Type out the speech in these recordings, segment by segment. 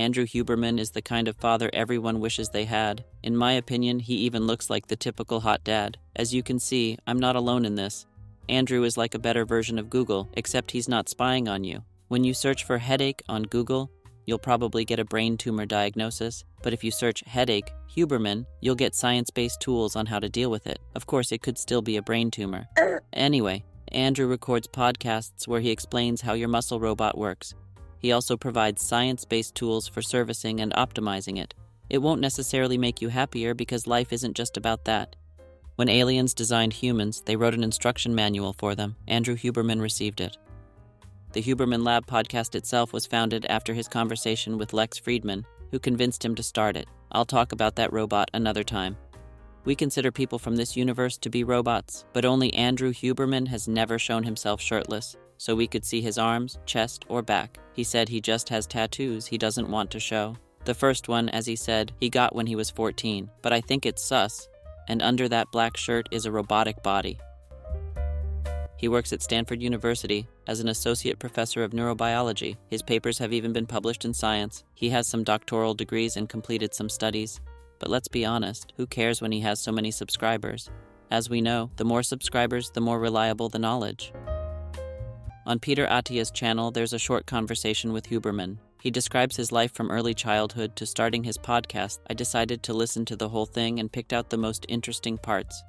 Andrew Huberman is the kind of father everyone wishes they had. In my opinion, he even looks like the typical hot dad. As you can see, I'm not alone in this. Andrew is like a better version of Google, except he's not spying on you. When you search for headache on Google, you'll probably get a brain tumor diagnosis. But if you search headache Huberman, you'll get science-based tools on how to deal with it. Of course, it could still be a brain tumor. Anyway, Andrew records podcasts where he explains how your muscle robot works. He also provides science-based tools for servicing and optimizing it. It won't necessarily make you happier because life isn't just about that. When aliens designed humans, they wrote an instruction manual for them. Andrew Huberman received it. The Huberman Lab podcast itself was founded after his conversation with Lex Fridman, who convinced him to start it. I'll talk about that robot another time. We consider people from this universe to be robots, but only Andrew Huberman has never shown himself shirtless, so we could see his arms, chest, or back. He said he just has tattoos he doesn't want to show. The first one, as he said, he got when he was 14, but I think it's sus, and under that black shirt is a robotic body. He works at Stanford University as an associate professor of neurobiology. His papers have even been published in Science. He has some doctoral degrees and completed some studies. But let's be honest, who cares when he has so many subscribers? As we know, the more subscribers, the more reliable the knowledge. On Peter Attia's channel, there's a short conversation with Huberman. He describes his life from early childhood to starting his podcast. I decided to listen to the whole thing and picked out the most interesting parts.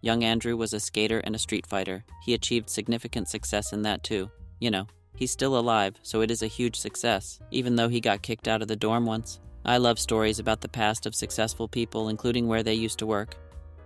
Young Andrew was a skater and a street fighter. He achieved significant success in that too. You know, he's still alive, so it is a huge success, even though he got kicked out of the dorm once. I love stories about the past of successful people, including where they used to work.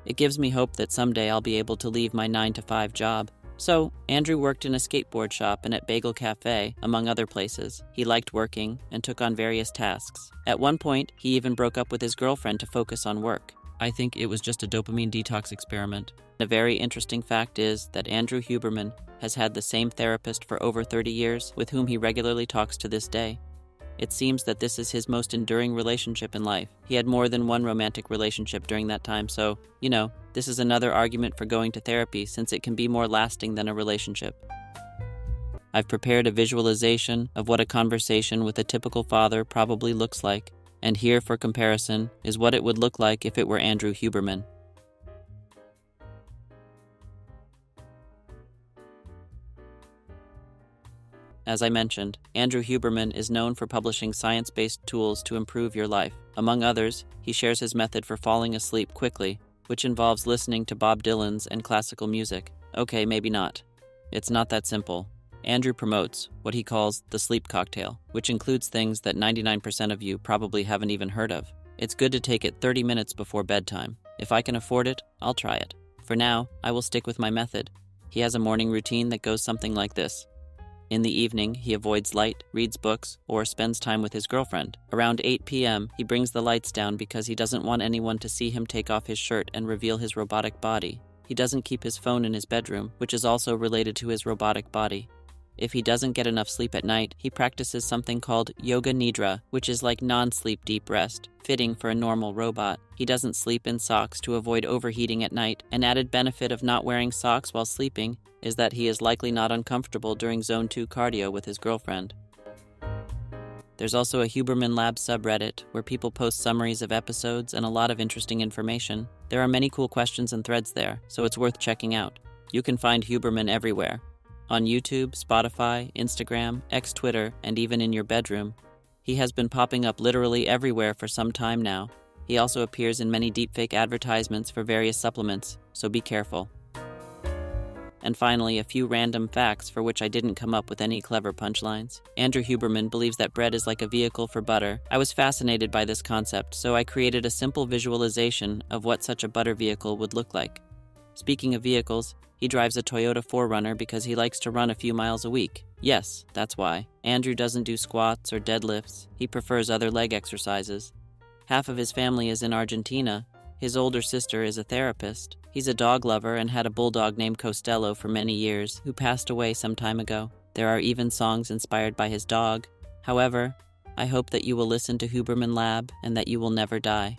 It gives me hope that someday I'll be able to leave my 9-to-5 job. So, Andrew worked in a skateboard shop and at Bagel Cafe, among other places. He liked working and took on various tasks. At one point, he even broke up with his girlfriend to focus on work. I think it was just a dopamine detox experiment. A very interesting fact is that Andrew Huberman has had the same therapist for over 30 years, with whom he regularly talks to this day. It seems that this is his most enduring relationship in life. He had more than one romantic relationship during that time, so, this is another argument for going to therapy since it can be more lasting than a relationship. I've prepared a visualization of what a conversation with a typical father probably looks like, and here for comparison is what it would look like if it were Andrew Huberman. As I mentioned, Andrew Huberman is known for publishing science-based tools to improve your life. Among others, he shares his method for falling asleep quickly, which involves listening to Bob Dylan's and classical music. Okay, maybe not. It's not that simple. Andrew promotes what he calls the sleep cocktail, which includes things that 99% of you probably haven't even heard of. It's good to take it 30 minutes before bedtime. If I can afford it, I'll try it. For now, I will stick with my method. He has a morning routine that goes something like this. In the evening, he avoids light, reads books, or spends time with his girlfriend. Around 8 p.m., he brings the lights down because he doesn't want anyone to see him take off his shirt and reveal his robotic body. He doesn't keep his phone in his bedroom, which is also related to his robotic body. If he doesn't get enough sleep at night, he practices something called yoga nidra, which is like non-sleep deep rest, fitting for a normal robot. He doesn't sleep in socks to avoid overheating at night. An added benefit of not wearing socks while sleeping is that he is likely not uncomfortable during Zone 2 cardio with his girlfriend. There's also a Huberman Lab subreddit where people post summaries of episodes and a lot of interesting information. There are many cool questions and threads there, so it's worth checking out. You can find Huberman everywhere. On YouTube, Spotify, Instagram, X Twitter, and even in your bedroom. He has been popping up literally everywhere for some time now. He also appears in many deepfake advertisements for various supplements, so be careful. And finally, a few random facts for which I didn't come up with any clever punchlines. Andrew Huberman believes that bread is like a vehicle for butter. I was fascinated by this concept, so I created a simple visualization of what such a butter vehicle would look like. Speaking of vehicles, he drives a Toyota 4Runner because he likes to run a few miles a week. Yes, that's why. Andrew doesn't do squats or deadlifts. He prefers other leg exercises. Half of his family is in Argentina. His older sister is a therapist. He's a dog lover and had a bulldog named Costello for many years, who passed away some time ago. There are even songs inspired by his dog. However, I hope that you will listen to Huberman Lab and that you will never die.